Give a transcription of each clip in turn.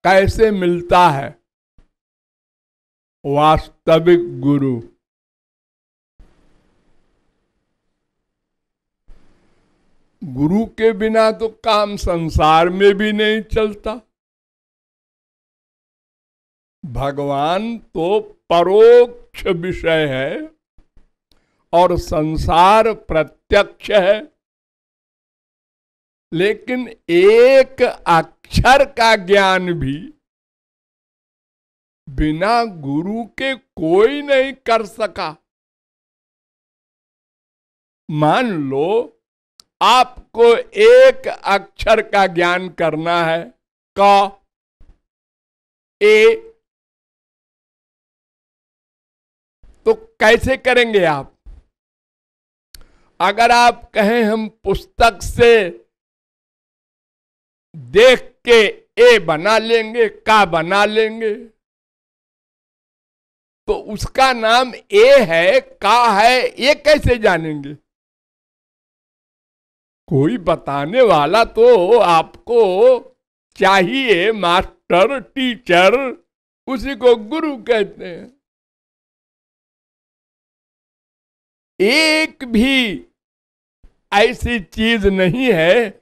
कैसे मिलता है वास्तविक गुरु? गुरु के बिना तो काम संसार में भी नहीं चलता। भगवान तो परोक्ष विषय है और संसार प्रत्यक्ष है, लेकिन एक अक्षर का ज्ञान भी बिना गुरु के कोई नहीं कर सका। मान लो आपको एक अक्षर का ज्ञान करना है, क, ए, तो कैसे करेंगे आप? अगर आप कहें हम पुस्तक से देख के ए बना लेंगे, का बना लेंगे, तो उसका नाम ए है, का है, ये कैसे जानेंगे? कोई बताने वाला तो आपको चाहिए, मास्टर, टीचर, उसी को गुरु कहते हैं। एक भी ऐसी चीज नहीं है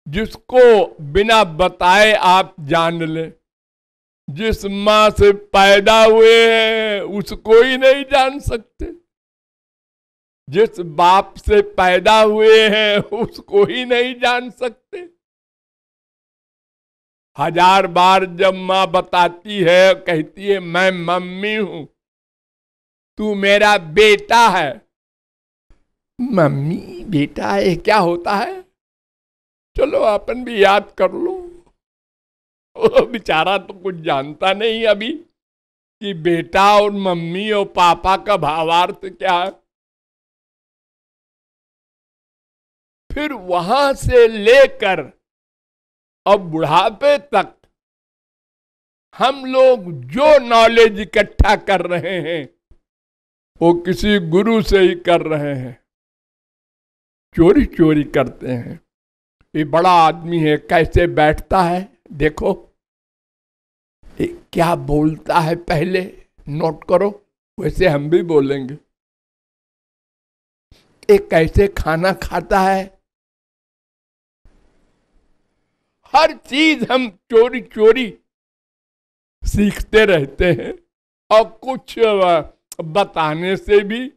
जिसको बिना बताए आप जान ले। जिस मां से पैदा हुए हैं उसको ही नहीं जान सकते, जिस बाप से पैदा हुए हैं उसको ही नहीं जान सकते। 1000 बार जब मां बताती है, कहती है मैं मम्मी हूं, तू मेरा बेटा है, मम्मी बेटा है, क्या होता है? चलो अपन भी याद कर लो। वो बेचारा तो कुछ जानता नहीं अभी कि बेटा और मम्मी और पापा का भावार्थ क्या है। फिर वहां से लेकर अब बुढ़ापे तक हम लोग जो नॉलेज इकट्ठा कर रहे हैं वो किसी गुरु से ही कर रहे हैं। चोरी चोरी करते हैं। ये बड़ा आदमी है, कैसे बैठता है देखो, ये क्या बोलता है पहले नोट करो, वैसे हम भी बोलेंगे। ये कैसे खाना खाता है, हर चीज हम चोरी चोरी सीखते रहते हैं। और कुछ बताने से भी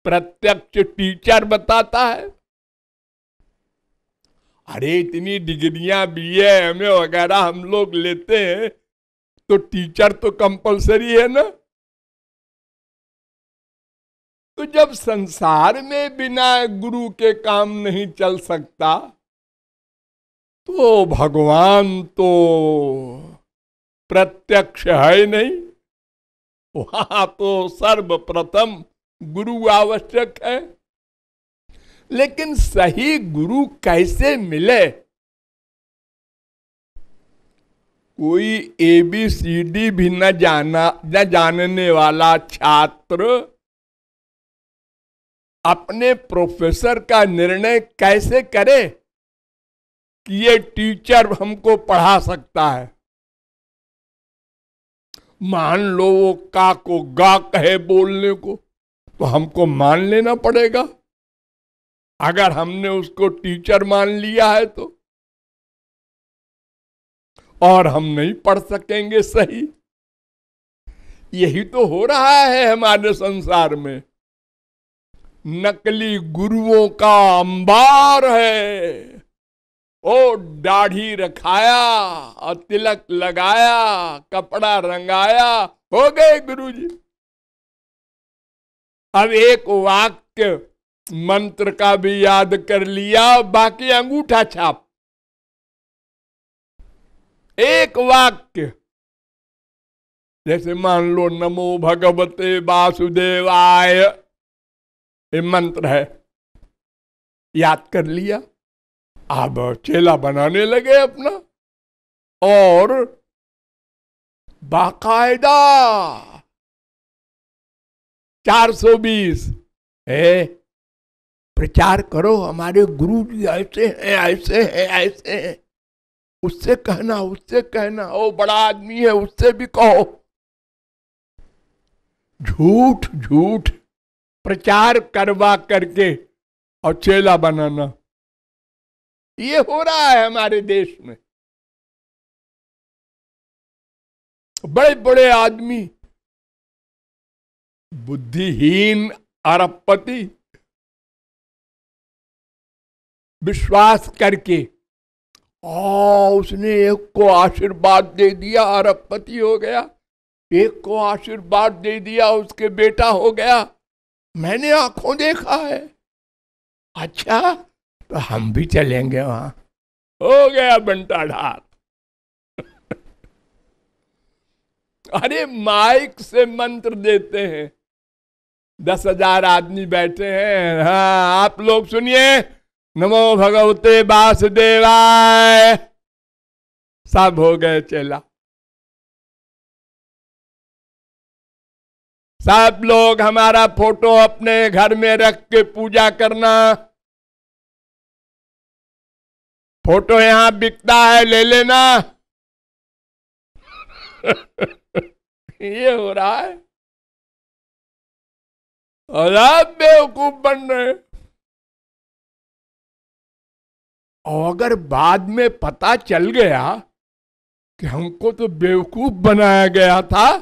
प्रत्यक्ष टीचर बताता है। अरे इतनी डिग्रियां बीए एमए वगैरह हम लोग लेते हैं तो टीचर तो कंपलसरी है ना। तो जब संसार में बिना गुरु के काम नहीं चल सकता तो भगवान तो प्रत्यक्ष है नहीं, वहां तो सर्वप्रथम गुरु आवश्यक है। लेकिन सही गुरु कैसे मिले? कोई ABCD भी न जानने वाला छात्र अपने प्रोफेसर का निर्णय कैसे करे कि ये टीचर हमको पढ़ा सकता है? मान लो वो का को गा कहे बोलने को, तो हमको मान लेना पड़ेगा। अगर हमने उसको टीचर मान लिया है तो, और हम नहीं पढ़ सकेंगे सही। यही तो हो रहा है हमारे संसार में। नकली गुरुओं का अंबार है। ओ दाढ़ी रखाया और तिलक लगाया, कपड़ा रंगाया, हो गए गुरुजी। अब एक वाक्य मंत्र का भी याद कर लिया, बाकी अंगूठा छाप। एक वाक्य, जैसे मान लो नमो भगवते वासुदेवाय, ये मंत्र है, याद कर लिया। अब चेला बनाने लगे अपना, और बाकायदा 420 है प्रचार करो, हमारे गुरु जी ऐसे हैं, ऐसे हैं, ऐसे हैं। उससे कहना, उससे कहना, ओ बड़ा आदमी है उससे भी कहो। झूठ झूठ प्रचार करवा करके और चेला बनाना, ये हो रहा है हमारे देश में। बड़े बड़े आदमी, बुद्धिहीन अरबपति, विश्वास करके उसने एक को आशीर्वाद दे दिया, अरबपति हो गया। एक को आशीर्वाद दे दिया, उसके बेटा हो गया। मैंने आंखों देखा है। अच्छा, तो हम भी चलेंगे वहां। हो गया बंटा ढाल। अरे माइक से मंत्र देते हैं, 10,000 आदमी बैठे हैं। हाँ, आप लोग सुनिए, नमो भगवते वासुदेवाय। सब हो गए चेला। सब लोग हमारा फोटो अपने घर में रख के पूजा करना। फोटो यहां बिकता है, ले लेना। ये हो रहा है और आप बेवकूफ बन रहे। और अगर बाद में पता चल गया कि हमको तो बेवकूफ बनाया गया था,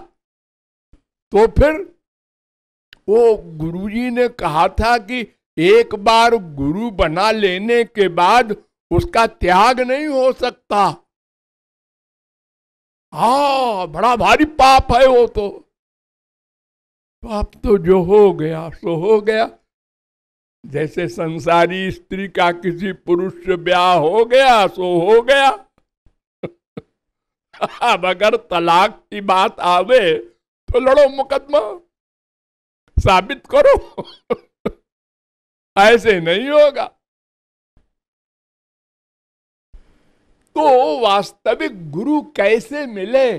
तो फिर वो गुरुजी ने कहा था कि एक बार गुरु बना लेने के बाद उसका त्याग नहीं हो सकता। हाँ, बड़ा भारी पाप है वो तो। पाप तो जो हो गया सो हो गया। जैसे संसारी स्त्री का किसी पुरुष से ब्याह हो गया सो हो गया। अब अगर तलाक की बात आवे तो लड़ो मुकदमा, साबित करो। ऐसे नहीं होगा। तो वास्तविक गुरु कैसे मिले,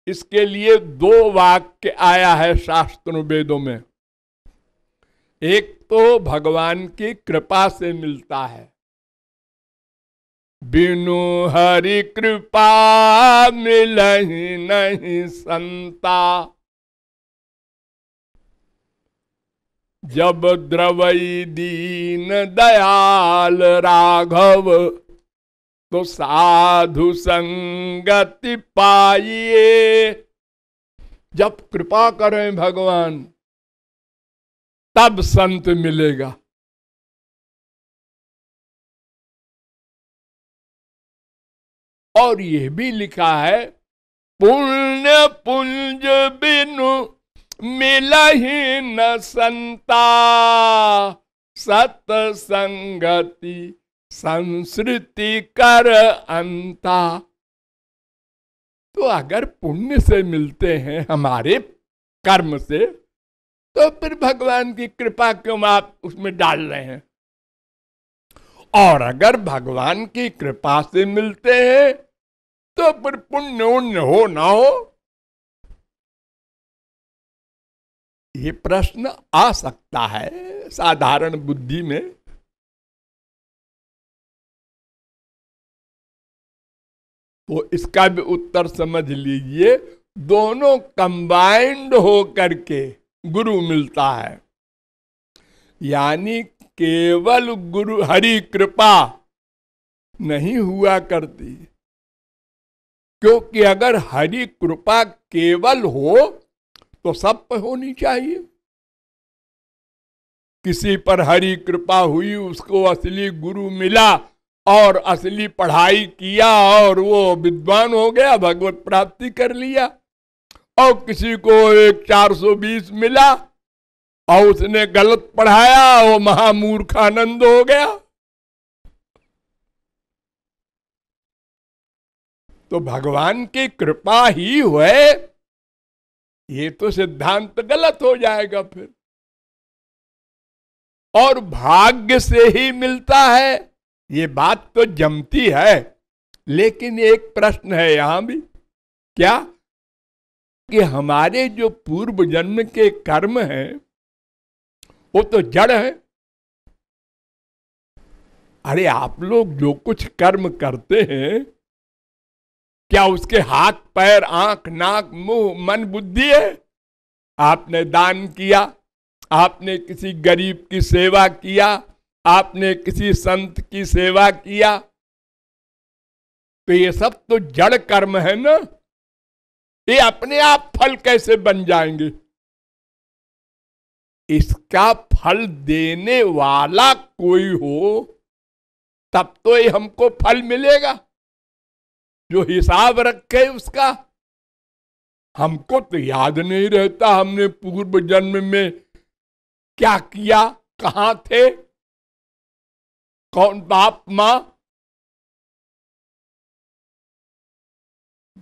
इसके लिए 2 वाक्य आया है शास्त्रों वेदों में। एक तो भगवान की कृपा से मिलता है, बिनु हरि कृपा मिलहि नहीं संता। जब द्रवई दीन दयाल राघव, तो साधु संगति पाइए। जब कृपा करें भगवान, तब संत मिलेगा। और यह भी लिखा है, पुण्य पुंज बिनु मिलहि न संता, सत्संगति संस्कृति कर अंता। तो अगर पुण्य से मिलते हैं हमारे कर्म से, तो फिर भगवान की कृपा क्यों आप उसमें डाल रहे हैं? और अगर भगवान की कृपा से मिलते हैं तो फिर पुण्य उण्य हो ना हो, ये प्रश्न आ सकता है साधारण बुद्धि में। तो इसका भी उत्तर समझ लीजिए, दोनों कंबाइंड हो करके गुरु मिलता है। यानी केवल गुरु हरि कृपा नहीं हुआ करती, क्योंकि अगर हरि कृपा केवल हो तो सब पर होनी चाहिए। किसी पर हरि कृपा हुई, उसको असली गुरु मिला और असली पढ़ाई किया और वो विद्वान हो गया, भगवत प्राप्ति कर लिया। और किसी को एक 420 मिला और उसने गलत पढ़ाया, वो महामूर्खानंद हो गया। तो भगवान की कृपा ही हुए, ये तो सिद्धांत गलत हो जाएगा फिर। और भाग्य से ही मिलता है, ये बात तो जमती है। लेकिन एक प्रश्न है यहां भी, क्या कि हमारे जो पूर्व जन्म के कर्म हैं वो तो जड़ है। अरे आप लोग जो कुछ कर्म करते हैं क्या उसके हाथ पैर आंख नाक मुंह मन बुद्धि है? आपने दान किया, आपने किसी गरीब की सेवा किया, आपने किसी संत की सेवा किया, तो ये सब तो जड़ कर्म है ना, ये अपने आप फल कैसे बन जाएंगे? इसका फल देने वाला कोई हो तब तो ये हमको फल मिलेगा, जो हिसाब रखे उसका। हमको तो याद नहीं रहता हमने पूर्व जन्म में क्या किया, कहां थे, कौन बाप मां।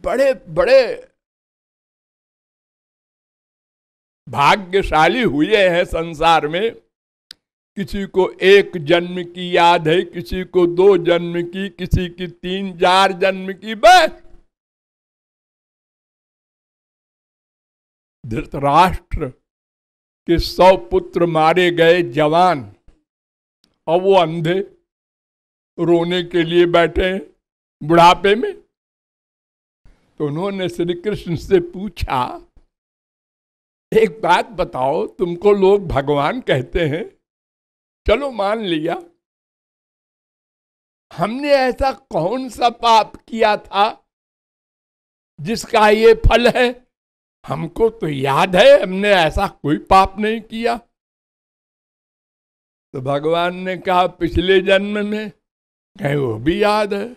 बड़े बड़े भाग्यशाली हुए हैं संसार में। किसी को 1 जन्म की याद है, किसी को 2 जन्म की, किसी की 3-4 जन्म की। बस धृतराष्ट्र के 100 पुत्र मारे गए जवान, और वो अंधे रोने के लिए बैठे हैं बुढ़ापे में। तो उन्होंने श्री कृष्ण से पूछा, एक बात बताओ, तुमको लोग भगवान कहते हैं, चलो मान लिया, हमने ऐसा कौन सा पाप किया था जिसका ये फल है? हमको तो याद है हमने ऐसा कोई पाप नहीं किया। तो भगवान ने कहा, पिछले जन्म में? कहीं वो भी याद है।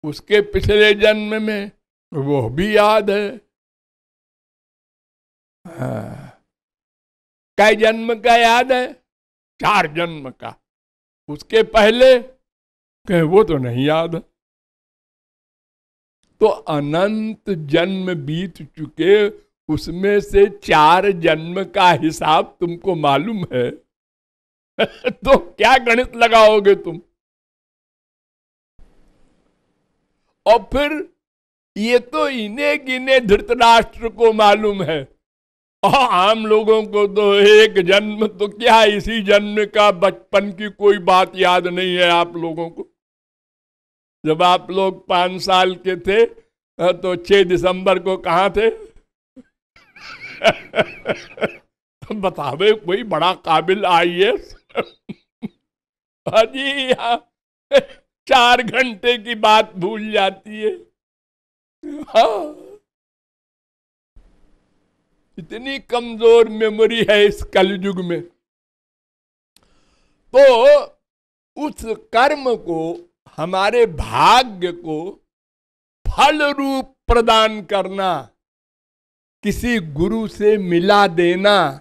उसके पिछले जन्म में? वो भी याद है। कई जन्म का याद है? 4 जन्म का। उसके पहले? कहीं वो तो नहीं याद है। तो अनंत जन्म बीत चुके, उसमें से 4 जन्म का हिसाब तुमको मालूम है? तो क्या गणित लगाओगे तुम? और फिर ये तो इन्हें गिने धृतराष्ट्र को मालूम है, और आम लोगों को तो 1 जन्म तो क्या, इसी जन्म का बचपन की कोई बात याद नहीं है आप लोगों को। जब आप लोग 5 साल के थे तो 6 दिसंबर को कहाँ थे? बतावे कोई बड़ा काबिल IAS। जी हाँ, 4 घंटे की बात भूल जाती है। हाँ, इतनी कमजोर मेमोरी है इस कलयुग में। तो उस कर्म को, हमारे भाग्य को फल रूप प्रदान करना, किसी गुरु से मिला देना,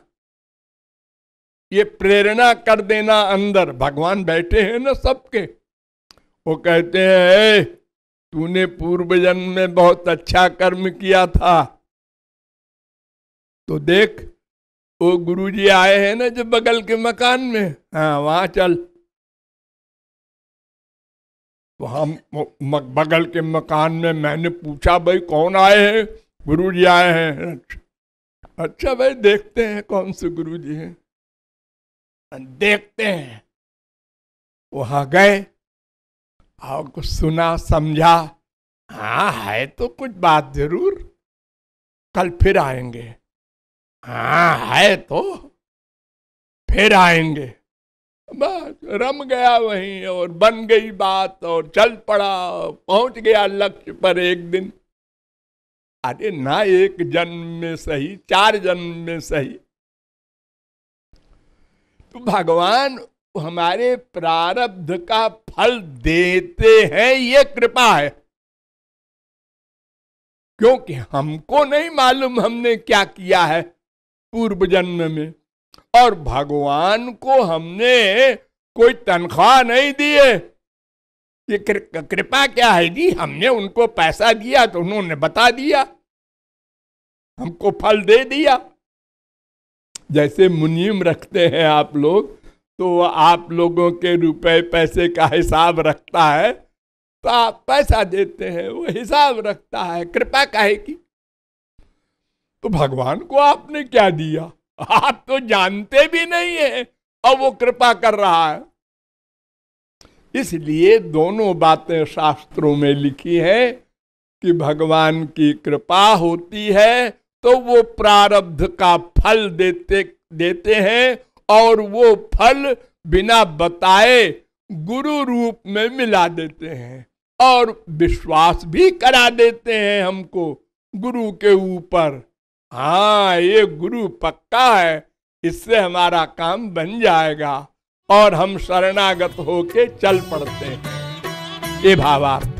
ये प्रेरणा कर देना अंदर। भगवान बैठे हैं ना सबके, वो कहते हैं, तूने पूर्व जन्म में बहुत अच्छा कर्म किया था, तो देख वो गुरुजी आए हैं ना जो बगल के मकान में, हाँ वहां चल। वहां बगल के मकान में मैंने पूछा, भाई कौन आए हैं? गुरुजी आए हैं। अच्छा भाई, देखते हैं कौन से गुरुजी हैं, देखते हैं। वहां गए और कुछ सुना समझा, हाँ है तो कुछ बात जरूर, कल फिर आएंगे। हाँ है तो फिर आएंगे। बस रम गया वहीं और बन गई बात और चल पड़ा, पहुंच गया लक्ष्य पर एक दिन। अरे ना 1 जन्म में सही, 4 जन्म में सही। तो भगवान हमारे प्रारब्ध का फल देते हैं, ये कृपा है। क्योंकि हमको नहीं मालूम हमने क्या किया है पूर्व जन्म में, और भगवान को हमने कोई तनख्वाह नहीं दी है। ये कृपा क्या है जी? हमने उनको पैसा दिया तो उन्होंने बता दिया, हमको फल दे दिया। जैसे मुनीम रखते हैं आप लोग, तो आप लोगों के रुपए पैसे का हिसाब रखता है, तो आप पैसा देते हैं, वो हिसाब रखता है। कृपा काहे की? तो भगवान को आपने क्या दिया? आप तो जानते भी नहीं है, और वो कृपा कर रहा है। इसलिए दोनों बातें शास्त्रों में लिखी है कि भगवान की कृपा होती है तो वो प्रारब्ध का फल देते हैं और वो फल बिना बताए गुरु रूप में मिला देते हैं और विश्वास भी करा देते हैं हमको गुरु के ऊपर। हाँ, ये गुरु पक्का है, इससे हमारा काम बन जाएगा और हम शरणागत होके चल पड़ते हैं। ये भावार्थ।